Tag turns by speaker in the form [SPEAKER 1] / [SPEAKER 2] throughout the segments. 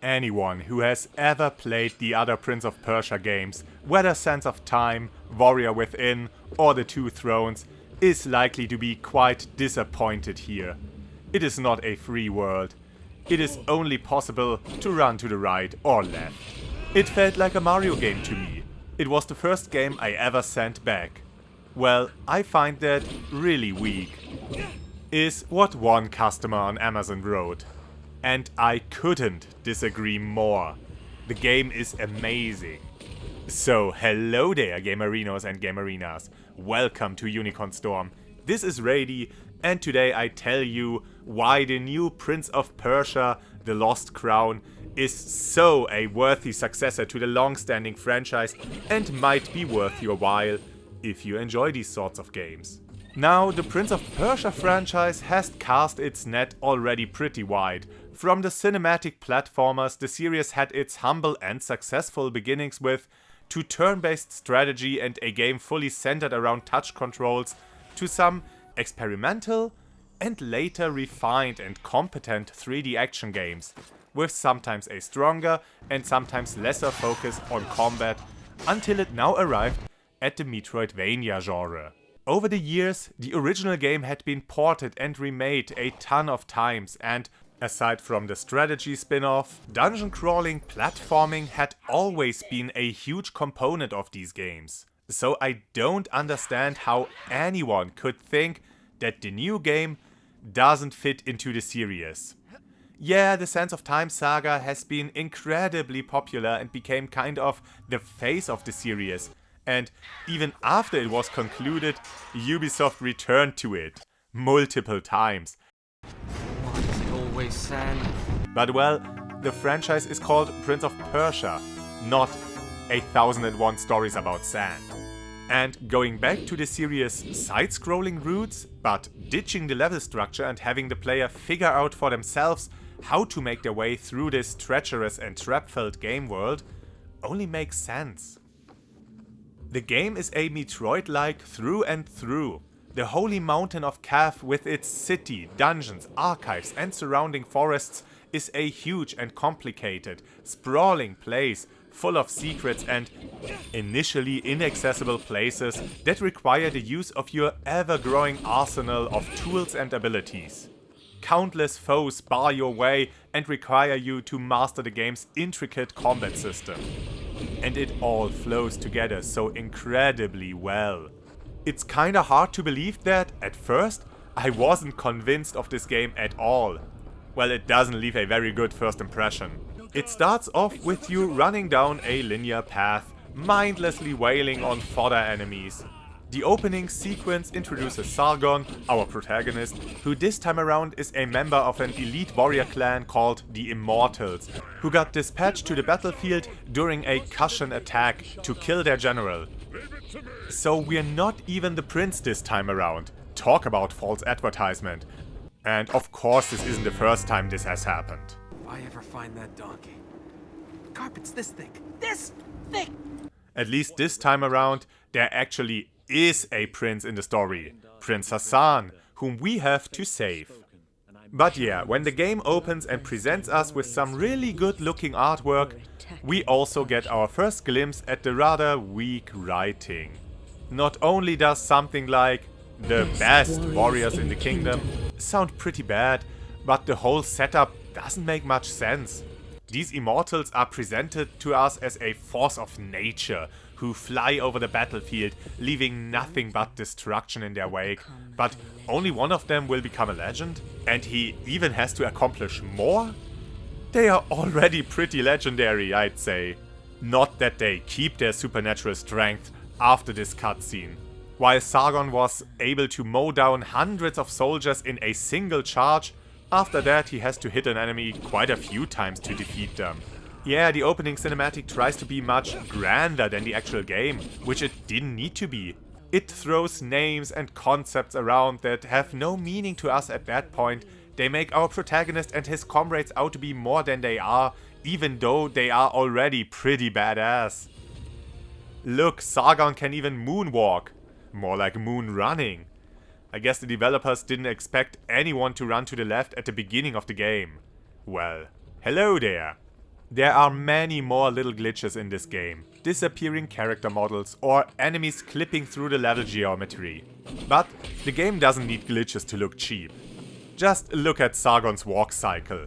[SPEAKER 1] Anyone who has ever played the other Prince of Persia games, whether Sands of Time, Warrior Within or The Two Thrones, is likely to be quite disappointed here. It is not a free world. It is only possible to run to the right or left. It felt like a Mario game to me. It was the first game I ever sent back. Well, I find that really weak, is what one customer on Amazon wrote. And I couldn't disagree more. The game is amazing. So hello there gamerinos and gamerinas. Welcome to UnicornStorm. This is Rady and today I tell you why the new Prince of Persia, The Lost Crown, is so a worthy successor to the long-standing franchise and might be worth your while if you enjoy these sorts of games. Now, the Prince of Persia franchise has cast its net already pretty wide. From the cinematic platformers the series had its humble and successful beginnings with, to turn-based strategy and a game fully centered around touch controls, to some experimental and later refined and competent 3D action games, with sometimes a stronger and sometimes lesser focus on combat, until it now arrived at the Metroidvania genre. Over the years, the original game had been ported and remade a ton of times, and aside from the strategy spin-off, dungeon crawling platforming had always been a huge component of these games. So I don't understand how anyone could think that the new game doesn't fit into the series. Yeah, the Sands of Time saga has been incredibly popular and became kind of the face of the series. And even after it was concluded, Ubisoft returned to it multiple times.
[SPEAKER 2] Why is it always sand?
[SPEAKER 1] But well, the franchise is called Prince of Persia, not 1001 Stories About Sand. And going back to the series' side-scrolling roots, but ditching the level structure and having the player figure out for themselves how to make their way through this treacherous and trap-filled game world, only makes sense. The game is a Metroid-like through and through. The holy mountain of Kaf with its city, dungeons, archives and surrounding forests is a huge and complicated, sprawling place full of secrets and initially inaccessible places that require the use of your ever-growing arsenal of tools and abilities. Countless foes bar your way and require you to master the game's intricate combat system. And it all flows together so incredibly well. It's kinda hard to believe that, at first, I wasn't convinced of this game at all. Well, it doesn't leave a very good first impression. It starts off with you running down a linear path, mindlessly wailing on fodder enemies. The opening sequence introduces Sargon, our protagonist, who this time around is a member of an elite warrior clan called the Immortals, who got dispatched to the battlefield during a Kushan attack to kill their general. So we're not even the prince this time around. Talk about false advertisement. And of course this isn't the first time this has happened.
[SPEAKER 2] If I ever find that donkey, the carpet's this thick. This thick!
[SPEAKER 1] At least this time around, there actually is a prince in the story, Prince Hassan, whom we have to save. But yeah, when the game opens and presents us with some really good looking artwork, we also get our first glimpse at the rather weak writing. Not only does something like the best warriors in the kingdom sound pretty bad, but the whole setup doesn't make much sense. These immortals are presented to us as a force of nature who fly over the battlefield, leaving nothing but destruction in their wake. But only one of them will become a legend? And he even has to accomplish more? They are already pretty legendary, I'd say. Not that they keep their supernatural strength after this cutscene. While Sargon was able to mow down hundreds of soldiers in a single charge, after that he has to hit an enemy quite a few times to defeat them. Yeah, the opening cinematic tries to be much grander than the actual game, which it didn't need to be. It throws names and concepts around that have no meaning to us at that point. They make our protagonist and his comrades out to be more than they are, even though they are already pretty badass. Look, Sargon can even moonwalk. More like moon running. I guess the developers didn't expect anyone to run to the left at the beginning of the game. Well, hello there. There are many more little glitches in this game, disappearing character models or enemies clipping through the level geometry. But the game doesn't need glitches to look cheap. Just look at Sargon's walk cycle.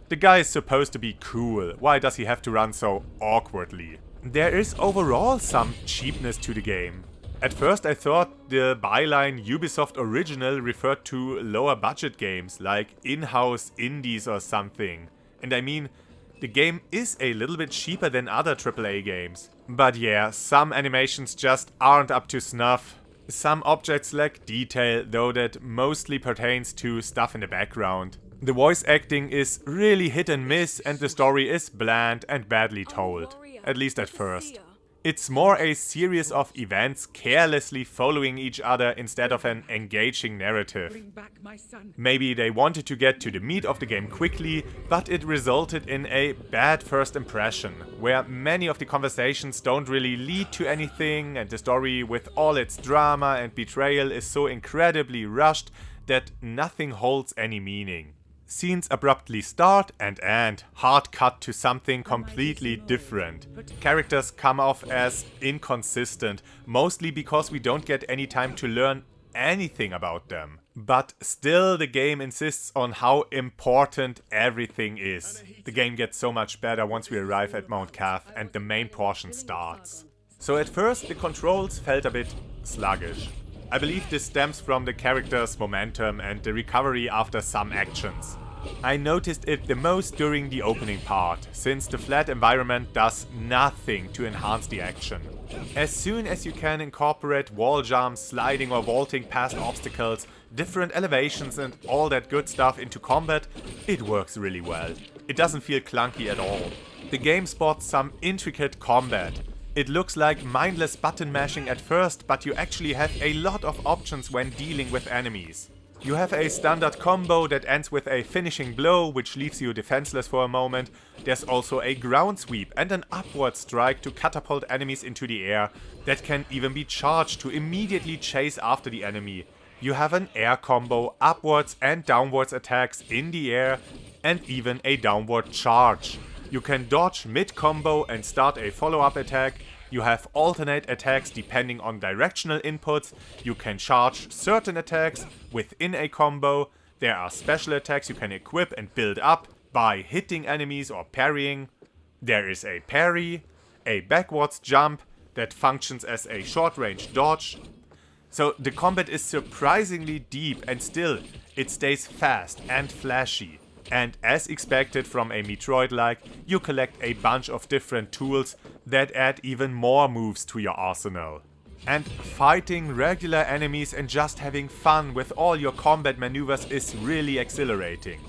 [SPEAKER 1] The guy is supposed to be cool, why does he have to run so awkwardly? There is overall some cheapness to the game. At first I thought the byline Ubisoft Original referred to lower budget games like in-house indies or something. And I mean, the game is a little bit cheaper than other AAA games. But yeah, some animations just aren't up to snuff. Some objects lack detail, though that mostly pertains to stuff in the background. The voice acting is really hit and miss and the story is bland and badly told. At least at first. It's more a series of events carelessly following each other instead of an engaging narrative. Maybe they wanted to get to the meat of the game quickly, but it resulted in a bad first impression, where many of the conversations don't really lead to anything and the story with all its drama and betrayal is so incredibly rushed that nothing holds any meaning. Scenes abruptly start and end, hard cut to something completely different. Characters come off as inconsistent, mostly because we don't get any time to learn anything about them. But still the game insists on how important everything is. The game gets so much better once we arrive at Mount Kath and the main portion starts. So at first the controls felt a bit sluggish. I believe this stems from the character's momentum and the recovery after some actions. I noticed it the most during the opening part, since the flat environment does nothing to enhance the action. As soon as you can incorporate wall jumps, sliding or vaulting past obstacles, different elevations and all that good stuff into combat, it works really well. It doesn't feel clunky at all. The game spots some intricate combat. It looks like mindless button mashing at first, but you actually have a lot of options when dealing with enemies. You have a standard combo that ends with a finishing blow, which leaves you defenseless for a moment. There's also a ground sweep and an upward strike to catapult enemies into the air that can even be charged to immediately chase after the enemy. You have an air combo, upwards and downwards attacks in the air, and even a downward charge. You can dodge mid-combo and start a follow-up attack. You have alternate attacks depending on directional inputs. You can charge certain attacks within a combo. There are special attacks you can equip and build up by hitting enemies or parrying. There is a parry, a backwards jump that functions as a short-range dodge. So the combat is surprisingly deep and still it stays fast and flashy. And as expected from a Metroid-like, you collect a bunch of different tools that add even more moves to your arsenal. And fighting regular enemies and just having fun with all your combat maneuvers is really exhilarating.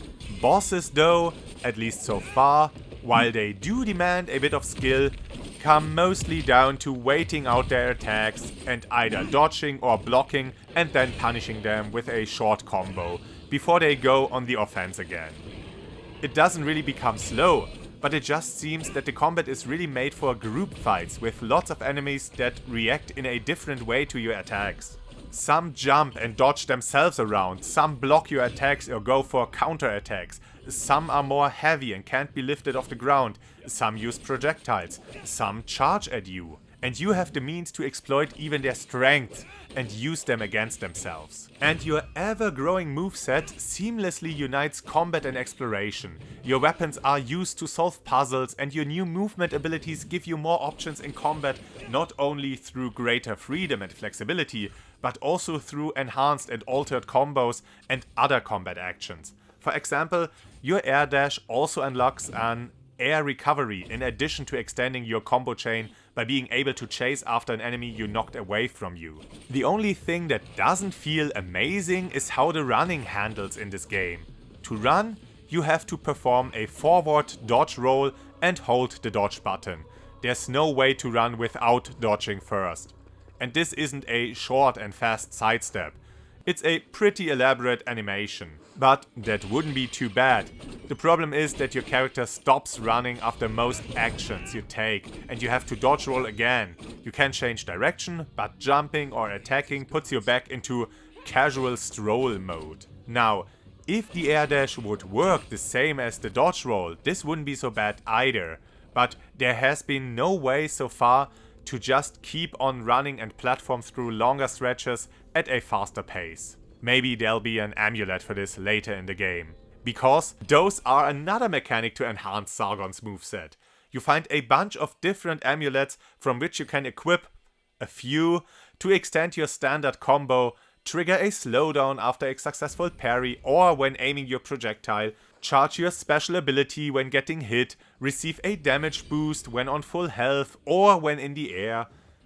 [SPEAKER 1] Bosses though, at least so far, while they do demand a bit of skill, come mostly down to waiting out their attacks and either dodging or blocking and then punishing them with a short combo before they go on the offense again. It doesn't really become slow, but it just seems that the combat is really made for group fights with lots of enemies that react in a different way to your attacks. Some jump and dodge themselves around, some block your attacks or go for counter attacks, some are more heavy and can't be lifted off the ground, some use projectiles, some charge at you. And you have the means to exploit even their strengths and use them against themselves. And your ever-growing moveset seamlessly unites combat and exploration. Your weapons are used to solve puzzles and your new movement abilities give you more options in combat, not only through greater freedom and flexibility, but also through enhanced and altered combos and other combat actions. For example, your air dash also unlocks an air recovery in addition to extending your combo chain by being able to chase after an enemy you knocked away from you. The only thing that doesn't feel amazing is how the running handles in this game. To run, you have to perform a forward dodge roll and hold the dodge button. There's no way to run without dodging first. And this isn't a short and fast sidestep. It's a pretty elaborate animation. But that wouldn't be too bad. The problem is that your character stops running after most actions you take and you have to dodge roll again. You can change direction, but jumping or attacking puts you back into casual stroll mode. Now, If the air dash would work the same as the dodge roll, this wouldn't be so bad either. But there has been no way so far to just keep on running and platform through longer stretches at a faster pace. Maybe there'll be an amulet for this later in the game. Because those are another mechanic to enhance Sargon's moveset. You find a bunch of different amulets from which you can equip a few to extend your standard combo, trigger a slowdown after a successful parry or when aiming your projectile, charge your special ability when getting hit, receive a damage boost when on full health or when in the air.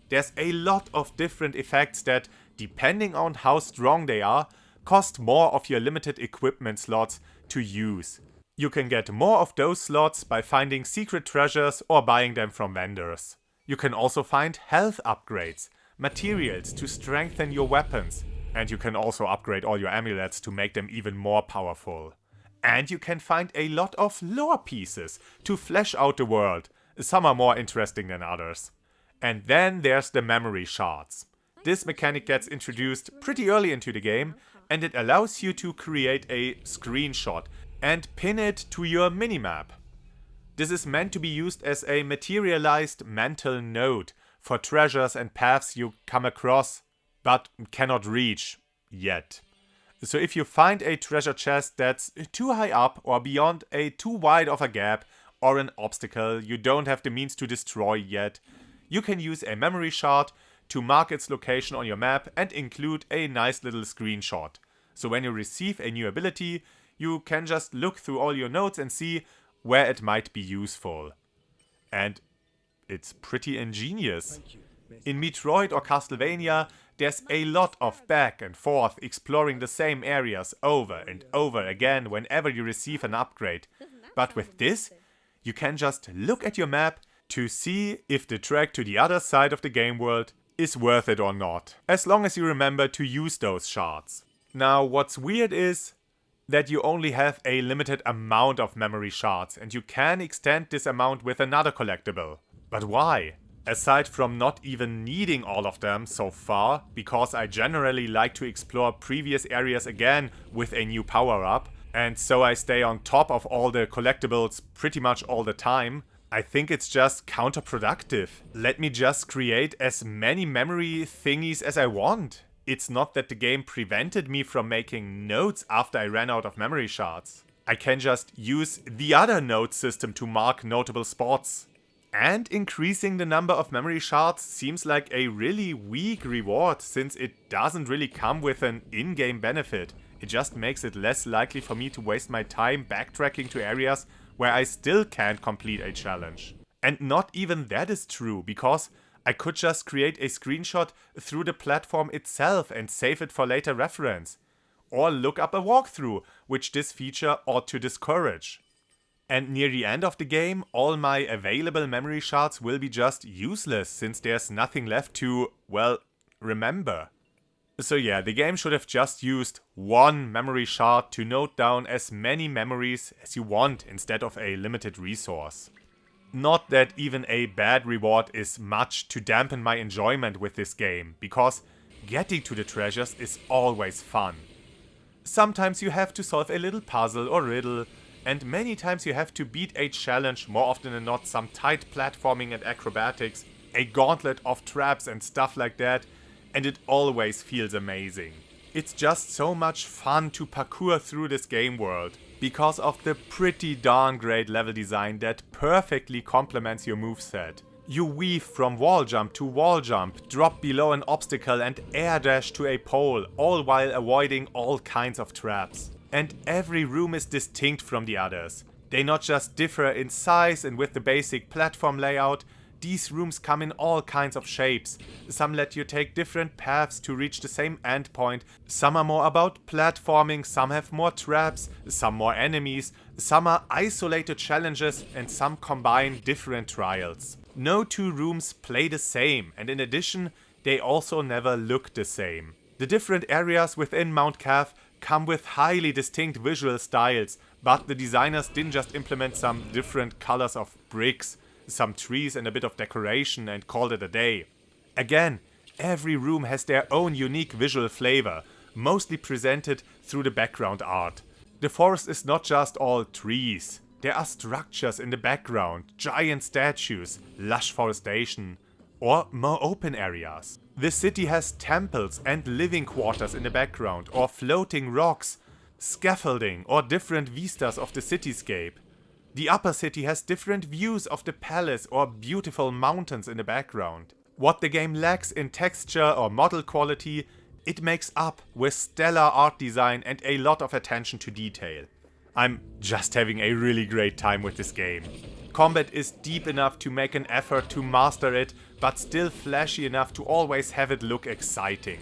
[SPEAKER 1] There's a lot of different effects that, depending on how strong they are, cost more of your limited equipment slots to use. You can get more of those slots by finding secret treasures or buying them from vendors. You can also find health upgrades, materials to strengthen your weapons, and you can also upgrade all your amulets to make them even more powerful. And you can find a lot of lore pieces to flesh out the world. Some are more interesting than others. And then there's the memory shards. This mechanic gets introduced pretty early into the game, and it allows you to create a screenshot and pin it to your minimap. This is meant to be used as a materialized mental node for treasures and paths you come across but cannot reach yet. So if you find a treasure chest that's too high up or beyond a too wide of a gap or an obstacle you don't have the means to destroy yet, you can use a memory shard to mark its location on your map and include a nice little screenshot. So when you receive a new ability, you can just look through all your notes and see where it might be useful. And it's pretty ingenious. In Metroid or Castlevania, there's a lot of back and forth exploring the same areas over and over again whenever you receive an upgrade. But with this, you can just look at your map to see if the trek to the other side of the game world is worth it or not, as long as you remember to use those shards. Now, what's weird is that you only have a limited amount of memory shards, and you can extend this amount with another collectible. But why? Aside from not even needing all of them so far, because I generally like to explore previous areas again with a new power-up, and so I stay on top of all the collectibles pretty much all the time, I think it's just counterproductive. Let me just create as many memory thingies as I want. It's not that the game prevented me from making notes after I ran out of memory shards. I can just use the other note system to mark notable spots. And increasing the number of memory shards seems like a really weak reward, since it doesn't really come with an in-game benefit. It just makes it less likely for me to waste my time backtracking to areas where I still can't complete a challenge. And not even that is true, because I could just create a screenshot through the platform itself and save it for later reference. Or look up a walkthrough, which this feature ought to discourage. And near the end of the game, all my available memory shards will be just useless, since there's nothing left to, well, remember. So yeah, the game should have just used one memory shard to note down as many memories as you want instead of a limited resource. Not that even a bad reward is much to dampen my enjoyment with this game, because getting to the treasures is always fun. Sometimes you have to solve a little puzzle or riddle, and many times you have to beat a challenge, more often than not some tight platforming and acrobatics, a gauntlet of traps and stuff like that, and it always feels amazing. It's just so much fun to parkour through this game world, because of the pretty darn great level design that perfectly complements your moveset. You weave from wall jump to wall jump, drop below an obstacle and air dash to a pole, all while avoiding all kinds of traps. And every room is distinct from the others. They not just differ in size and with the basic platform layout, these rooms come in all kinds of shapes. Some let you take different paths to reach the same endpoint, some are more about platforming, some have more traps, some more enemies, some are isolated challenges, and some combine different trials. No two rooms play the same, and in addition, they also never look the same. The different areas within Mount Cav come with highly distinct visual styles, but the designers didn't just implement some different colors of bricks, some trees and a bit of decoration and called it a day. Again, every room has their own unique visual flavor, mostly presented through the background art. The forest is not just all trees. There are structures in the background, giant statues, lush forestation, or more open areas. The city has temples and living quarters in the background, or floating rocks, scaffolding, or different vistas of the cityscape. The upper city has different views of the palace or beautiful mountains in the background. What the game lacks in texture or model quality, it makes up with stellar art design and a lot of attention to detail. I'm just having a really great time with this game. Combat is deep enough to make an effort to master it, but still flashy enough to always have it look exciting.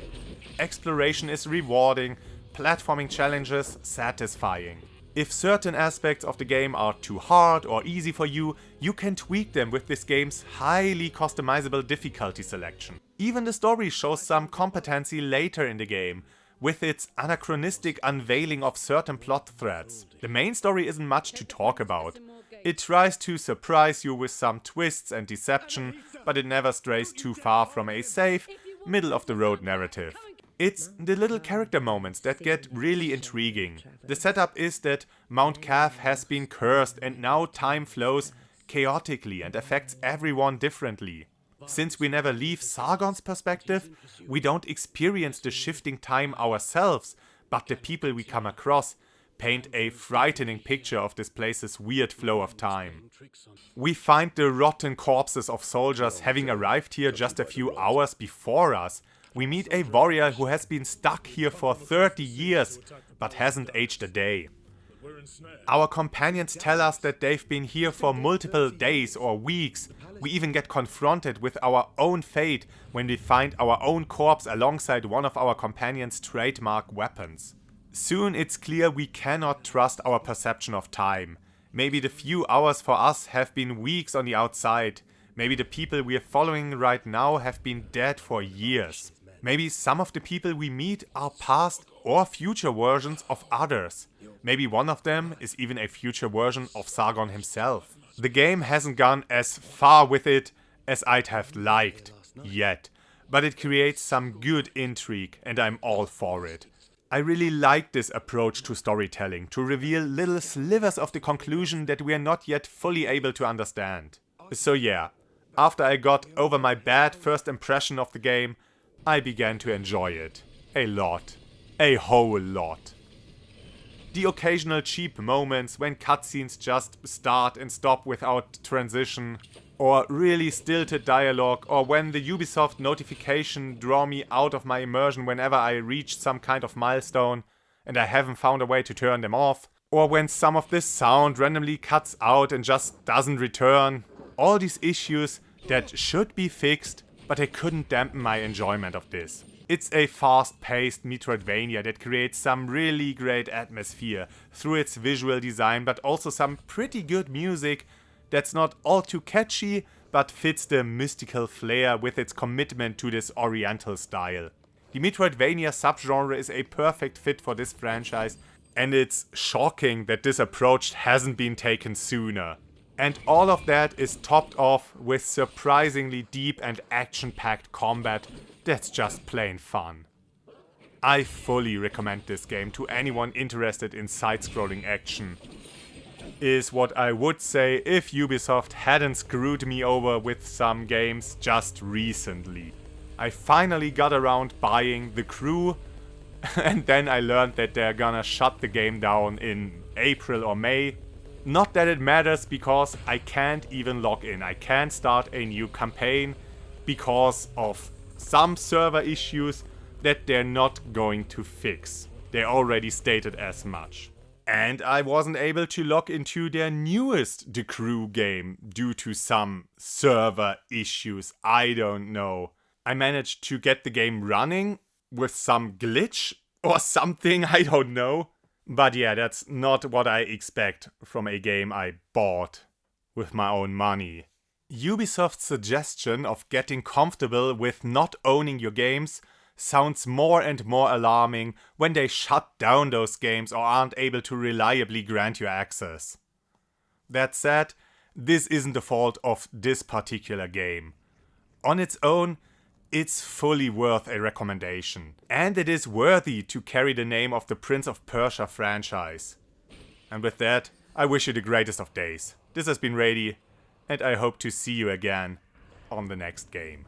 [SPEAKER 1] Exploration is rewarding, platforming challenges satisfying. If certain aspects of the game are too hard or easy for you, you can tweak them with this game's highly customizable difficulty selection. Even the story shows some competency later in the game, with its anachronistic unveiling of certain plot threads. The main story isn't much to talk about. It tries to surprise you with some twists and deception, but it never strays too far from a safe, middle-of-the-road narrative. It's the little character moments that get really intriguing. The setup is that Mount Cav has been cursed and now time flows chaotically and affects everyone differently. Since we never leave Sargon's perspective, we don't experience the shifting time ourselves, but the people we come across paint a frightening picture of this place's weird flow of time. We find the rotten corpses of soldiers having arrived here just a few hours before us. We meet a warrior who has been stuck here for 30 years, but hasn't aged a day. Our companions tell us that they've been here for multiple days or weeks. We even get confronted with our own fate when we find our own corpse alongside one of our companions' trademark weapons. Soon it's clear we cannot trust our perception of time. Maybe the few hours for us have been weeks on the outside. Maybe the people we are following right now have been dead for years. Maybe some of the people we meet are past or future versions of others. Maybe one of them is even a future version of Sargon himself. The game hasn't gone as far with it as I'd have liked yet, but it creates some good intrigue and I'm all for it. I really like this approach to storytelling, to reveal little slivers of the conclusion that we are not yet fully able to understand. So yeah, after I got over my bad first impression of the game, I began to enjoy it. A lot. A whole lot. The occasional cheap moments when cutscenes just start and stop without transition, or really stilted dialogue, or when the Ubisoft notification draw me out of my immersion whenever I reach some kind of milestone and I haven't found a way to turn them off, or when some of this sound randomly cuts out and just doesn't return. All these issues that should be fixed, but they couldn't dampen my enjoyment of this. It's a fast-paced Metroidvania that creates some really great atmosphere through its visual design, but also some pretty good music that's not all too catchy, but fits the mystical flair with its commitment to this oriental style. The Metroidvania subgenre is a perfect fit for this franchise, and it's shocking that this approach hasn't been taken sooner. And all of that is topped off with surprisingly deep and action-packed combat that's just plain fun. I fully recommend this game to anyone interested in side-scrolling action. Is what I would say if Ubisoft hadn't screwed me over with some games just recently. I finally got around buying The Crew, and then I learned that they're gonna shut the game down in April or May. Not that it matters, because I can't even log in. I can't start a new campaign because of some server issues that they're not going to fix. They already stated as much. And I wasn't able to log into their newest The Crew game due to some server issues. I don't know. I managed to get the game running with some glitch or something, I don't know. But yeah, that's not what I expect from a game I bought with my own money. Ubisoft's suggestion of getting comfortable with not owning your games sounds more and more alarming when they shut down those games or aren't able to reliably grant you access. That said, this isn't the fault of this particular game. On its own, it's fully worth a recommendation. And it is worthy to carry the name of the Prince of Persia franchise. And with that, I wish you the greatest of days. This has been Rady, and I hope to see you again on the next game.